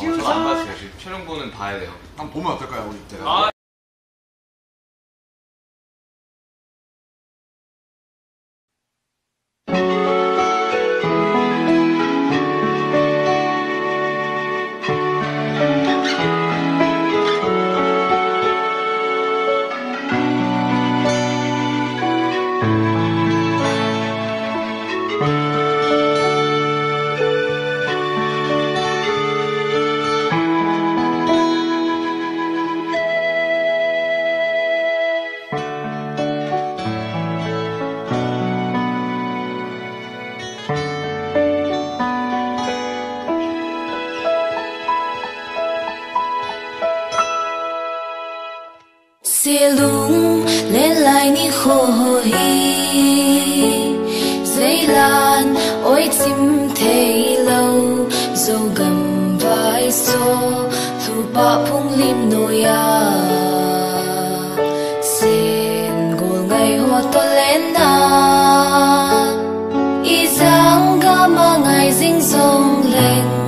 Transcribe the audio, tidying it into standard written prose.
저는 안 봤어요. 지금 촬영본은 봐야 돼요. 한번 보면 어떨까요, 우리 제가? 아. Silung lên lại ni khô hi dây lan ôi chim thấy lâu dâu gầm vai xô thu ba phung lim nồi xin gồ ngày hoa to lên na y giang ga ma ngày dinh dòng lên